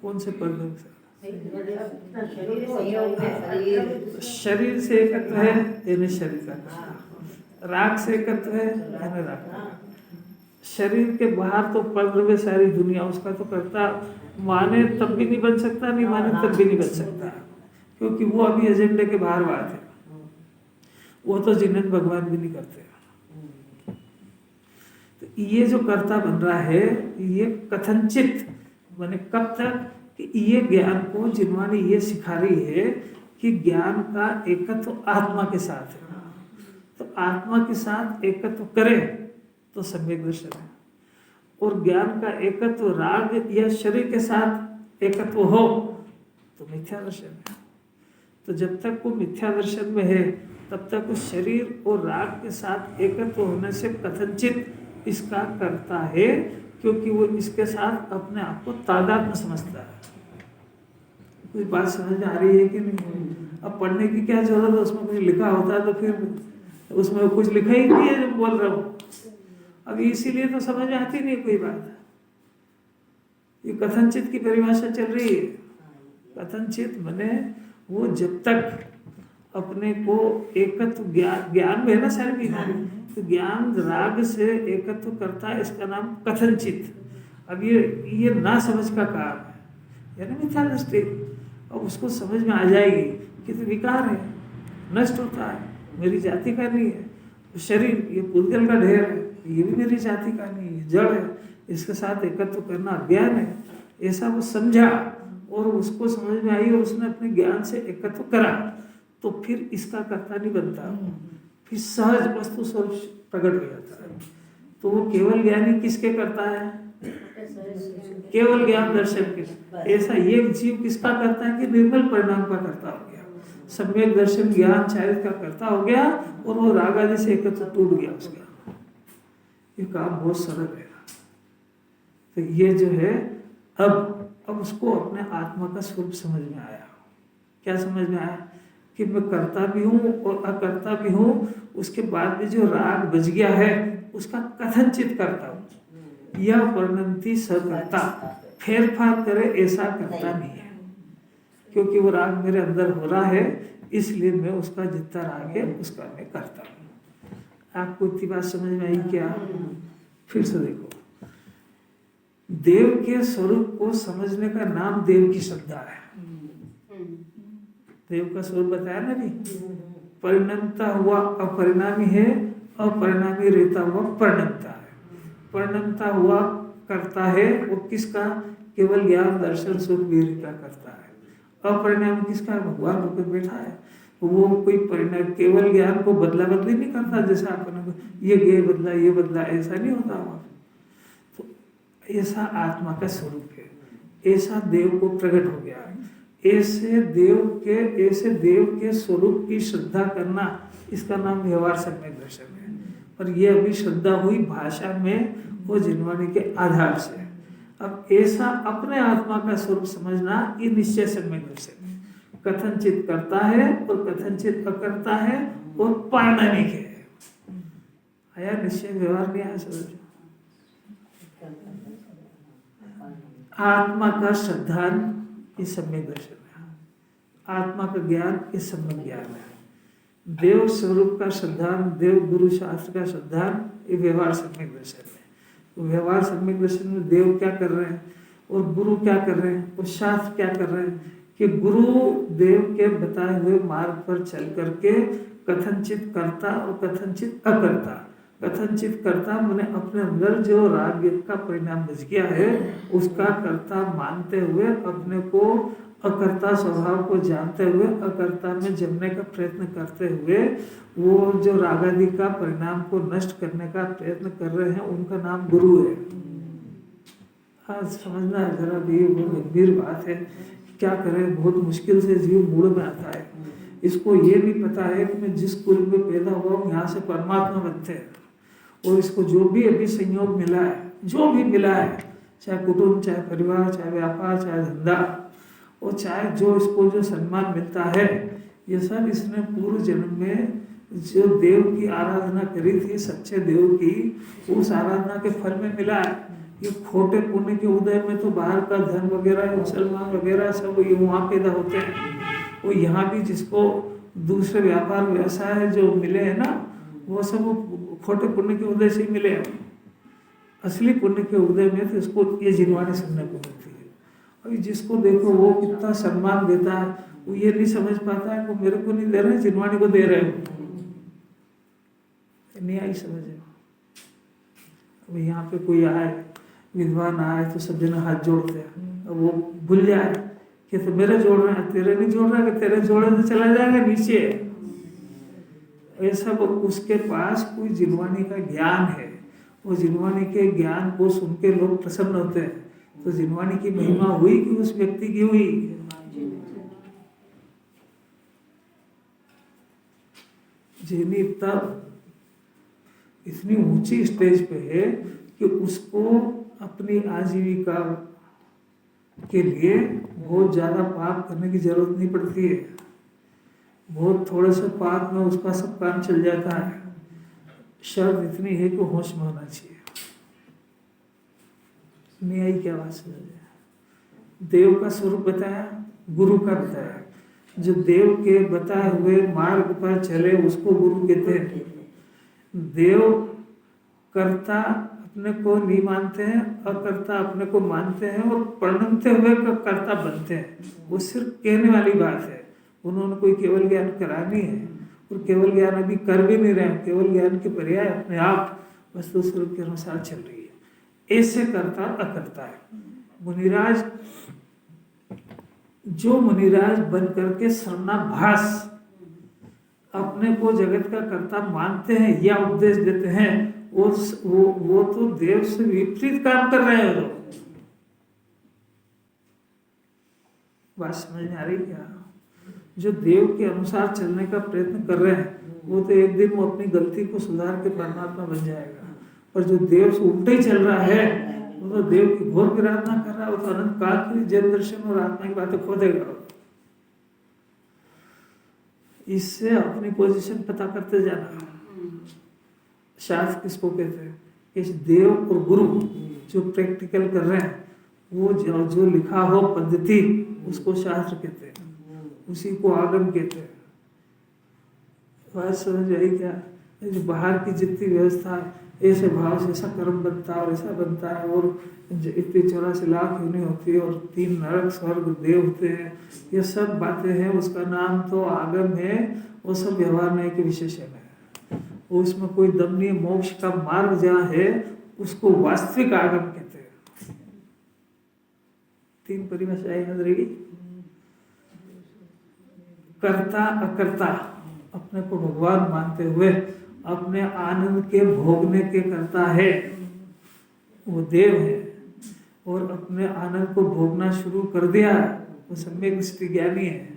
कौन से पद से? शरीर से एकत्व है यानी शरीर का। राग से एकत्व है यानी राग का। शरीर के बाहर तो परद्रव्य सारी दुनिया उसका तो करता, माने तब भी नहीं बन सकता, नहीं माने तब भी नहीं बन सकता, क्योंकि वो अभी एजेंडे के बाहर बात है। वो तो जिन्हें भगवान भी नहीं करते। तो ये जो कर्ता बन रहा है ये कथनचित, माने कब तक कि ये ज्ञान को जिन्होंने ये सिखा रही है कि ज्ञान का एकत्व आत्मा के साथ है। तो आत्मा के साथ एकत्व करे तो सम्यक दर्शन है। और ज्ञान का एकत्व राग या शरीर के साथ एकत्व हो तो मिथ्या दर्शन है। तो जब तक वो मिथ्या दर्शन में है तब तक उस शरीर और राग के साथ एकत्व होने से कथनचित इसका करता है, क्योंकि वो इसके साथ अपने आप को तादात्म्य समझता है। कुछ बात समझ में आ रही है कि नहीं? अब पढ़ने की क्या जरूरत है, उसमें कुछ लिखा होता है तो फिर उसमें कुछ लिखा ही नहीं है जो बोल रहा हूँ। अब इसीलिए तो समझ में आती नहीं कोई बात। ये कथनचित की परिभाषा चल रही है। कथनचित माने वो जब तक अपने को एकत्व ज्ञान में है ना सारी बीमारी, तो ज्ञान राग से एकत्व करता है, इसका नाम कथनचित। अब ये ना समझ का काम है, यानी मिथ्या दृष्टि। अब उसको समझ में आ जाएगी कि तो विकार है, नष्ट होता है, मेरी जाति का नहीं है। शरीर ये पुद्गल का ढेर है, ये भी मेरी जाति का नहीं है, जड़ है, इसके साथ एकत्व करना अज्ञान है। ऐसा वो समझा और उसको समझ में आई और उसने अपने ज्ञान से एकत्व करा, तो फिर इसका कर्ता नहीं बनता, फिर सहज वस्तु स्वरूप प्रकट हो जाता है। तो वो केवल ज्ञानी किसके करता है? केवल ज्ञान दर्शन के। ऐसा एक जीव किसका करता है कि निर्मल परिणाम का करता हो गया, सम्यक दर्शन ज्ञान चारित्र का करता हो गया और वो राग आदि से एकत्व टूट गया उसका। ये काम बहुत सरल है। तो ये जो है अब उसको अपने आत्मा का स्वरूप समझ में आया। क्या समझ में आया? कि मैं करता भी हूँ और अकर्ता भी हूँ। उसके बाद में जो राग बच गया है उसका कथनचित करता हूँ। यह वर्णंती सकर्ता, फेर फार करे ऐसा करता नहीं है, क्योंकि वो राग मेरे अंदर हो रहा है, इसलिए मैं उसका जितना राग है उसका मैं करता हूँ। आपको इतनी बात समझ में आई क्या? फिर से देखो, देव के स्वरूप को समझने का नाम देव की श्रद्धा है। देव का स्वरूप बताया ना भी, परिणमता हुआ अपरिणामी है, अपरिणामी रहता हुआ परिणमता है। परिणमता हुआ करता है वो किसका? केवल ज्ञान दर्शन सुख वीर का करता है। अपरिणामी किसका? भगवान होकर बैठा है, वो कोई परिणाम केवल ज्ञान को बदला बदली नहीं करता, जैसा अपने ये गे बदला ये बदला, ऐसा नहीं होता वहाँ। तो ऐसा आत्मा का स्वरूप है, ऐसा देव को प्रकट हो गया है। ऐसे देव के स्वरूप की श्रद्धा करना, इसका नाम व्यवहार सम्यक दर्शन है। पर ये अभी श्रद्धा हुई भाषा में, वो जिनवाणी के आधार से। अब ऐसा अपने आत्मा का स्वरूप समझना, ये निश्चय सम्यक दर्शन है। कथनचित करता है और कथनचित अकर्ता है और पारणामिक है। आया निश्चय? व्यवहार नहीं आया समझ? आत्मा का श्रद्धान ये सम्यक दर्शन है, आत्मा का ज्ञान ये सम्यक ज्ञान है। देव स्वरूप का श्रद्धान, देव गुरु शास्त्र का श्रद्धान, ये व्यवहार सम्यक दर्शन है। तो व्यवहार सम्यक दर्शन में देव क्या कर रहे हैं और गुरु क्या कर रहे हैं और शास्त्र क्या कर रहे हैं कि गुरु देव के बताए हुए मार्ग पर चल करके कथनचित करता और कथनचित अकर्ता। कथनचित करता मैंने अपने अंदर जो राग का परिणाम बच गया है उसका कर्ता मानते हुए, अपने को अकर्ता स्वभाव को जानते हुए, अकर्ता में जमने का प्रयत्न करते हुए, वो जो रागादि का परिणाम को नष्ट करने का प्रयत्न कर रहे हैं, उनका नाम गुरु है। हाँ, समझना जरा भी, वो गंभीर बात है। क्या करें, बहुत मुश्किल से जीव मूड में आता है। इसको ये भी पता है कि मैं जिस कुल में पैदा हुआ हूँ यहाँ से परमात्मा बनते हैं, और इसको जो भी अभी संयोग मिला है, जो भी मिला है, चाहे कुटुंब, चाहे परिवार, चाहे व्यापार, चाहे धंधा, और चाहे जो इसको जो सम्मान मिलता है, ये सब इसने पूर्व जन्म में जो देव की आराधना करी थी, सच्चे देव की, उस आराधना के फल में मिला है। ये खोटे पुण्य के उदय में तो बाहर का धन वगैरह, मुसलमान वगैरह सब ये वहाँ पैदा होते हैं। वो यहाँ भी जिसको दूसरे व्यापार व्यवसाय जो मिले हैं ना, वो सब खोटे पुण्य के उदय से ही मिले हैं। असली पुण्य के उदय में तो इसको ये जिनवाणी सुनने को मिलती है। अभी जिसको देखो वो कितना सम्मान देता है, वो ये नहीं समझ पाता है वो मेरे को नहीं दे रहे, जिनवाणी को दे रहे हो। नहीं आई समझ? अभी यहाँ पे कोई आए, विद्वान आए, तो सब जन हाथ जोड़ते हैं। अब वो भूल जाए कि तो मेरे जोड़ रहे हैं, तेरे नहीं जोड़ रहा, कि तेरे जोड़े तो चला जाएगा नीचे। ऐसा उसके पास कोई जिनवाणी का ज्ञान है, वो जिनवाणी के ज्ञान को सुन के लोग प्रसन्न होते हैं तो जिनवाणी की महिमा हुई कि उस व्यक्ति की हुई। जिनी तब इतनी ऊंची स्टेज पे है कि उसको अपनी आजीविका के लिए बहुत ज्यादा पाप करने की जरूरत नहीं पड़ती है। बहुत थोड़े से पाप में उसका सब काम चल जाता है। शर्त इतनी है कि होश में होना चाहिए। नहीं आई क्या बात समझ? देव का स्वरूप बताया, गुरु का बताया। जो देव के बताए हुए मार्ग पर चले उसको गुरु कहते हैं। देव कर्ता अपने को नहीं मानते हैं, अकर्ता अपने को मानते हैं और प्रणमते हुए कर्ता बनते हैं। वो सिर्फ कहने वाली बात है, उन्होंने कोई केवल ज्ञान करानी है और केवल ज्ञान अभी कर भी नहीं रहे। केवल ज्ञान के पर्याय अपने आप वस्तु स्वरूप के अनुसार चल रही है। ऐसे कर्ता अकर्ता है। मुनिराज, जो मुनिराज बन करके सर्वनाभास अपने को जगत का कर्ता मानते हैं या उपदेश देते हैं, वो तो देव से विपरीत काम कर रहे हो। बात समझ में आ रही क्या? जो देव के अनुसार चलने का प्रयत्न कर रहे हैं वो तो एक दिन वो अपनी गलती को सुधार के परमात्मा बन जाएगा। और जो देव से उल्टे ही चल रहा है वो तो देव की घोर विराधना कर रहा है। वो तो अनंत काल की जन दर्शन और आत्मा की बातें खो देगा। इससे अपनी पोजीशन पता करते जाना। शास्त्र किसको कहते हैं? इस देव और गुरु जो प्रैक्टिकल कर रहे हैं, वो जो लिखा हो पद्धति उसको शास्त्र कहते हैं, उसी को आगम कहते हैं। बात समझ आई क्या? जो बाहर की जितनी व्यवस्था है, ऐसे भाव से ऐसा कर्म बनता है और ऐसा बनता है और इतनी 84 लाख योनि होती है और 3 नरक स्वर्ग देव होते हैं, ये सब बातें हैं। उसका नाम तो आगम है। वो सब व्यवहार में के विशेषण है। उसमें कोई दम नहीं। मोक्ष का मार्ग जहाँ है उसको वास्तविक आगम कहते हैं। 3 परिभाषाएं याद रहेगी। कर्ता अकर्ता, अपने को भगवान मानते हुए अपने आनंद के भोगने के कर्ता है, वो देव है। और अपने आनंद को भोगना शुरू कर दिया, वो सम्यक दृष्टि ज्ञानी है।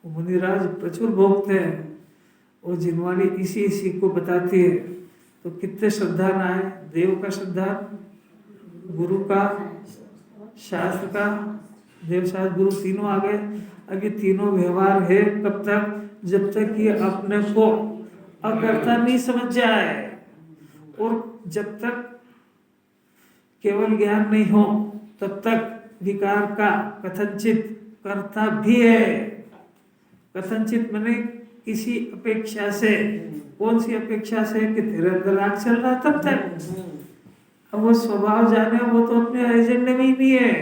वो मुनिराज प्रचुर भोगते हैं और जिनवाणी इसी को बताती है। तो कितने श्रद्धा ना है? देव का श्रद्धा, गुरु का, शास्त्र का। देव शास्त्र गुरु तीनों आ गए। अब ये तीनों व्यवहार है कब तक? जब तक ये अपने को अकर्ता नहीं समझ जाए और जब तक केवल ज्ञान नहीं हो तब तक विकार का कथनचित कर्ता भी है। कथनचित माने किसी अपेक्षा से। कौन सी अपेक्षा से? कि तेरे अंदर आग चल रहा तब तक। अब वो स्वभाव जाने, वो तो अपने एजेंडे में ही नहीं है।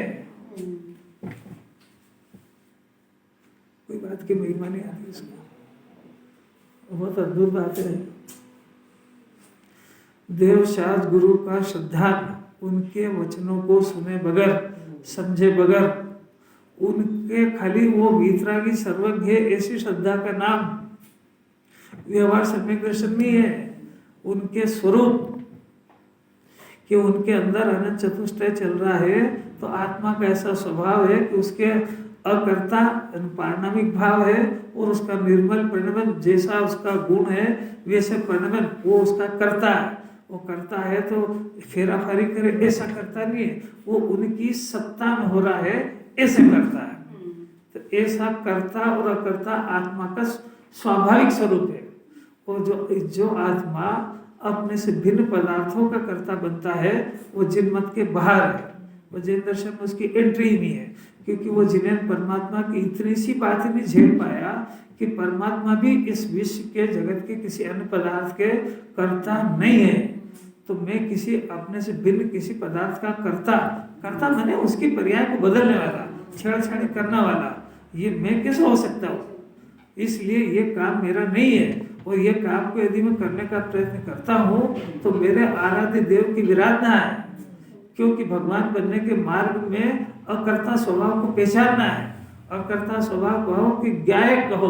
कोई बात की महिमा नहीं आती इसको। बहुत अद्भुत बात है। देव शास्त्र गुरु का श्रद्धा, उनके वचनों को सुने बगैर, समझे बगैर, उनके खाली वो वीतरागी सर्वज्ञ ऐसी श्रद्धा का नाम व्यवहार सम्यक दर्शन नहीं है। उनके स्वरूप कि उनके अंदर अनंत चतुष्टय चल रहा है, तो आत्मा का ऐसा स्वभाव है कि उसके अकर्ता पारणामिक भाव है और उसका निर्मल परिणमन जैसा उसका गुण है वैसे परिणमन वो उसका करता है। वो करता है तो फेराफारी करे ऐसा करता नहीं है, वो उनकी सत्ता में हो रहा है ऐसे करता है। तो ऐसा कर्ता और अकर्ता आत्मा का स्वाभाविक स्वरूप है। और जो आत्मा अपने से भिन्न पदार्थों का कर्ता बनता है वो जिन मत के बाहर है। वो जैन दर्शन में उसकी एंट्री ही नहीं है, क्योंकि वो जिन्हें परमात्मा की इतनी सी बात ही नहीं झेल पाया कि परमात्मा भी इस विश्व के जगत के किसी अन्य पदार्थ के कर्ता नहीं है। तो मैं किसी अपने से भिन्न किसी पदार्थ का कर्ता मैंने उसकी पर्याय को बदलने वाला, छेड़छाड़ी करने वाला, ये मैं कैसे हो सकता हूँ? इसलिए ये काम मेरा नहीं है। और ये काम को यदि मैं करने का प्रयत्न करता हूँ तो मेरे आराध्य देव की विराधना है, क्योंकि भगवान बनने के मार्ग में अकर्ता स्वभाव को पहचानना है। अकर्ता स्वभाव कहो कि ज्ञायक कहो,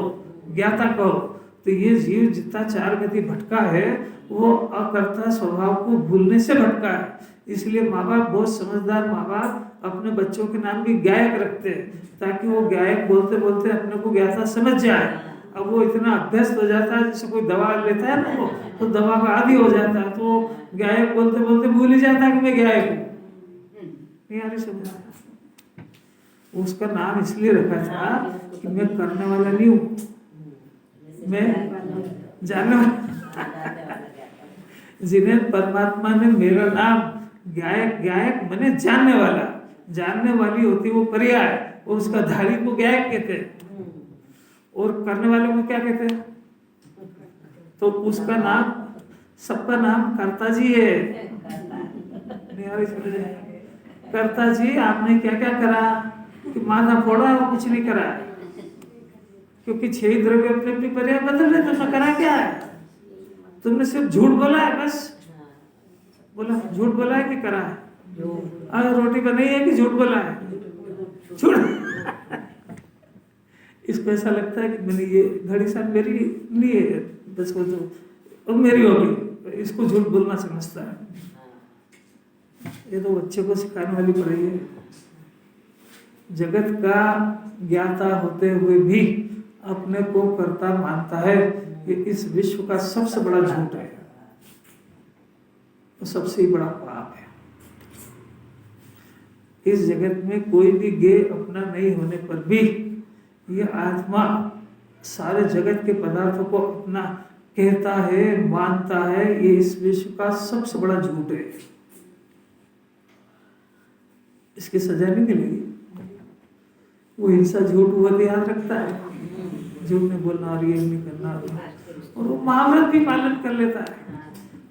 ज्ञाता कहो, तो ये जीव जितना 4 गति भटका है वो अकर्ता स्वभाव को भूलने से भटका है। इसलिए माँ बाप, बहुत समझदार माँ बाप अपने बच्चों के नाम भी गायक रखते हैं, ताकि वो गायक बोलते बोलते अपने को गाता समझ जाए। अब वो इतना अभ्यस्त हो जाता है, जैसे कोई दवा लेता है ना, वो तो दवा का आदी हो जाता है, तो गायक बोलते बोलते भूल ही जाता है कि मैं गायक हूँ। नहीं आ रही समझ? उसका नाम इसलिए रखा था कि मैं करने वाला नहीं हूँ, मैं जानने वाला। जिन्हें परमात्मा ने मेरा नाम गायक, गायक मैंने जानने वाला, जानने वाली होती वो पर्याय, और उसका धारी को गायक कहते हैं, और करने वाले को क्या कहते हैं? तो उसका नाम, सबका नाम कर्ता जी है। नहीं आ रही समझ? कर्ता जी, आपने क्या क्या करा कि माथा फोड़ा और कुछ नहीं करा, क्योंकि 6 द्रव्य अपने अपनी पर्याय बदल रहे, तुमने करा क्या है? तुमने सिर्फ झूठ बोला है, बस बोला, झूठ बोला है कि करा है? रोटी बनाई है कि झूठ बोला है? झूठ। इसको ऐसा लगता है कि मैंने ये घड़ी साहब मेरी नहीं है, बस वो तो मेरी होगी, इसको झूठ बोलना समझता है। ये तो बच्चे को सिखाने वाली पढ़ाई है। जगत का ज्ञाता होते हुए भी अपने को कर्ता मानता है, ये इस विश्व का सबसे बड़ा झूठ है, तो सबसे बड़ा पाप है। इस जगत में कोई भी ज्ञेय अपना नहीं होने पर भी ये आत्मा सारे जगत के पदार्थों को अपना कहता है, मानता है, ये इस विश्व का सबसे बड़ा झूठ है। इसकी सजा नहीं मिलेगी। वो हिंसा झूठ हुआ भी याद रखता है, झूठ नहीं बोलना और ये नहीं करना, और वो महाव्रत भी पालन कर लेता है,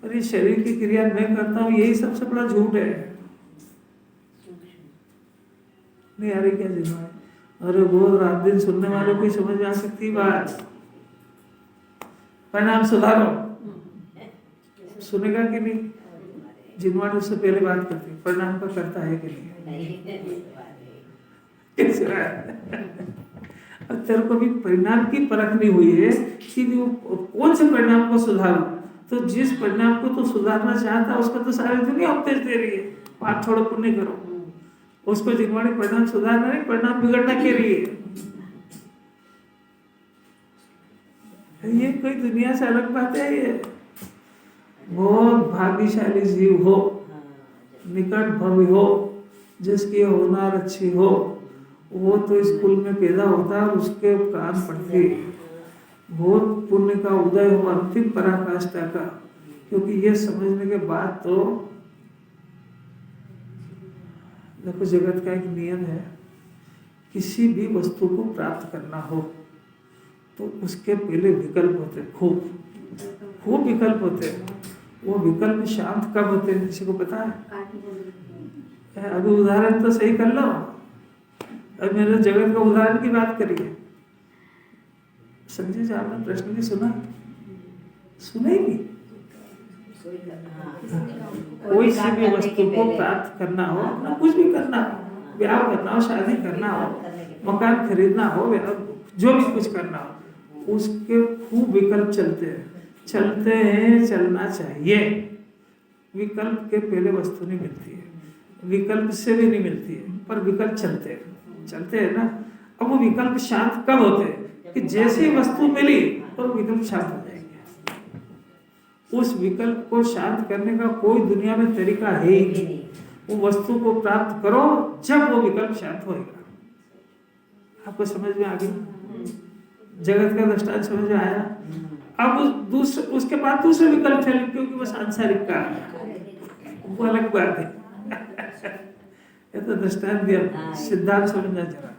और ये शरीर की क्रिया मैं करता हूँ, यही सबसे बड़ा झूठ है। नहीं आ रही क्या जिम्मा? अरे बहुत रात दिन सुनने वालों को समझ में आ सकती बात। परिणाम सुधारो, सुनेगा कि नहीं? जिनवाड़ उससे पहले बात करती, परिणाम का करता है कि नहीं? कैसे अब तेरे को भी परिणाम की परख नहीं हुई है कि वो कौन से परिणाम को सुधारो। तो जिस परिणाम को तो सुधारना चाहता है उसका तो सारी दुनिया उपदेश दे रही है, पाप छोड़ो पुण्य करो। उसको जिनवाड़ी परिणाम सुधारना नहीं, परिणाम बिगड़ना के लिए। ये कोई दुनिया से अलग बात है। ये बहुत भाग्यशाली जीव हो, निकट भव्य हो, जिसकी होनार अच्छी हो, वो तो स्कूल में पैदा होता है और उसके कान पड़ते, बहुत पुण्य का उदय हो अंतिम पराकाष्ठा का। क्योंकि ये समझने के बाद तो देखो, जगत का एक नियम है, किसी भी वस्तु को प्राप्त करना हो तो उसके पहले विकल्प होते, खूब विकल्प होते। वो विकल्प शांत कब होते हैं, किसी को पता है? अभी उदाहरण तो सही कर लो। अब मेरे जगत का उदाहरण की बात करिए, समझे? आपने प्रश्न भी सुना, सुनेगी? कोई सी भी वस्तु को प्राप्त करना हो, ना कुछ भी करना हो, ब्याह करना हो, शादी करना हो, मकान खरीदना हो, जो भी कुछ करना हो, उसके खूब विकल्प चलते हैं, चलना चाहिए। विकल्प के पहले वस्तु नहीं मिलती है, विकल्प से भी नहीं मिलती है, पर विकल्प चलते हैं ना। अब वो विकल्प शांत कब होते हैं कि जैसे ही वस्तु मिली तो विकल्प शांत हो जाएंगे। उस विकल्प को शांत करने का कोई दुनिया में तरीका है ही नहीं। वो वस्तु को प्राप्त करो जब वो विकल्प शांत होएगा। आपको समझ में आ गई? जगत का दृष्टांत समझ में आया? अब उसके बाद दूसरे विकल्प चले, क्योंकि वो सांसारिक का वो अलग बात है। ये तो दृष्टांत दिया, सिद्धांत समझना जरा।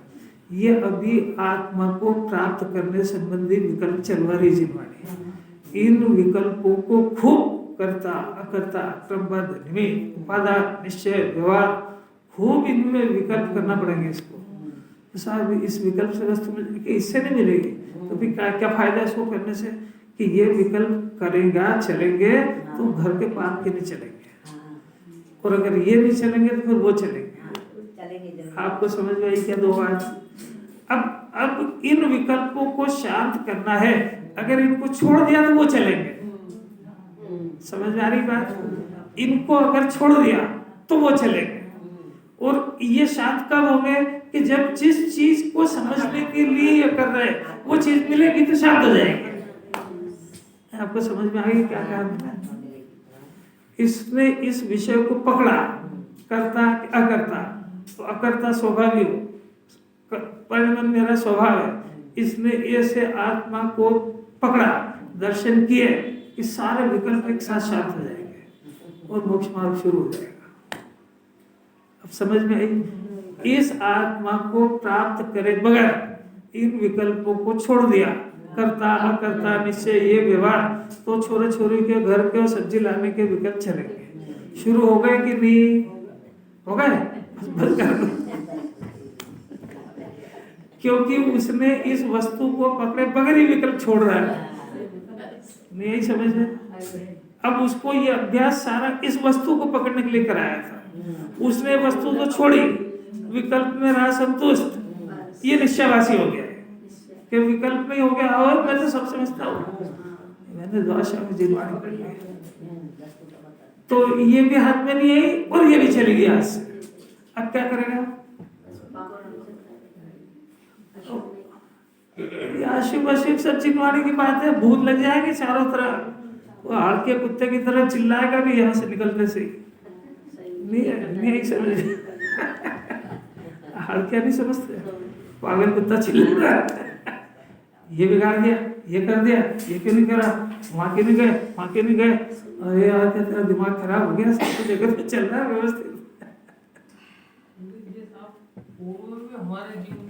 ये अभी आत्मा को प्राप्त करने संबंधी विकल्प चलवा रही जिनवाणी। इन विकल्पों को खूब करता अकर्ता क्रमबद्ध निमित्त उपादान निश्चय व्यवहार खूब इनमें विकल्प करना पड़ेंगे इसको। तो साहब इस विकल्प से वस्तु मिलेगी, इससे नहीं मिलेगी, तो फिर क्या फायदा इसको करने से कि ये विकल्प करेगा चलेंगे तो घर के पाप के नहीं चलेंगे, और अगर ये नहीं चलेंगे तो फिर वो चलेंगे। आपको समझ में आई क्या दो बात? अब इन विकल्पों को शांत करना है, अगर इनको छोड़ दिया तो वो चलेंगे। समझ में आ रही बात? इनको अगर छोड़ दिया तो वो चलेंगे। और ये शांत कब होंगे कि जब जिस चीज को समझने के लिए ये कर रहे हैं वो चीज मिलेगी तो शांत हो जाएंगे। आपको समझ में आ गई क्या कहा मैंने? इसने इस विषय को पकड़ा, करता कि अकर्ता, तो अकर्ता स्वाभाविक परिणाम मेरा स्वभाव है। इसने ऐसे आत्मा को पकड़ा, दर्शन किए कि सारे विकल्प एक साथ शांत हो जाएंगे और मोक्ष मार्ग शुरू हो जाएगा। अब समझ में आई? इस आत्मा को प्राप्त करे बगैर इन विकल्पों को छोड़ दिया, करता अकर्ता निश्चय ये व्यवहार, तो छोरे छोरी के घर के और सब्जी लाने के विकल्प चलेंगे। शुरू हो गए कि नहीं हो गए? बस कर दो। क्योंकि उसने इस वस्तु को पकड़े बगैर ही विकल्प छोड़ रहा है। नहीं यही समझ में? अब उसको ये अभ्यास सारा इस वस्तु को पकड़ने के लिए कराया था। उसने वस्तु तो छोड़ी, विकल्प में रहा संतुष्ट, ये निश्चयवासी हो गया कि विकल्प नहीं हो गया। और मैं तो सब समझता हूँ, मैंने द्वादशा में जिलवाणी कर ली, तो ये भी हाथ में नहीं आई और ये भी चली गई हाथ से। अब क्या करेगा? आशिक वाशिक सब चिनवाने की बात है, भूत लग जाएगी चारों तरफ, वो हाड़ के कुत्ते की तरह चिल्लाएगा भी यहाँ से निकलने से। नहीं समझ हाड़ क्या नहीं समझते, पागल कुत्ता चिल्ला रहा है, ये बिगाड़ दिया, ये कर दिया, ये क्यों नहीं करा, वहाँ क्यों नहीं गए, वहाँ क्यों नहीं गए। अरे यार तेरा दिमाग खराब हो गया, सब जगह पे चल रहा है व्यवस्थित। हमारे जीवन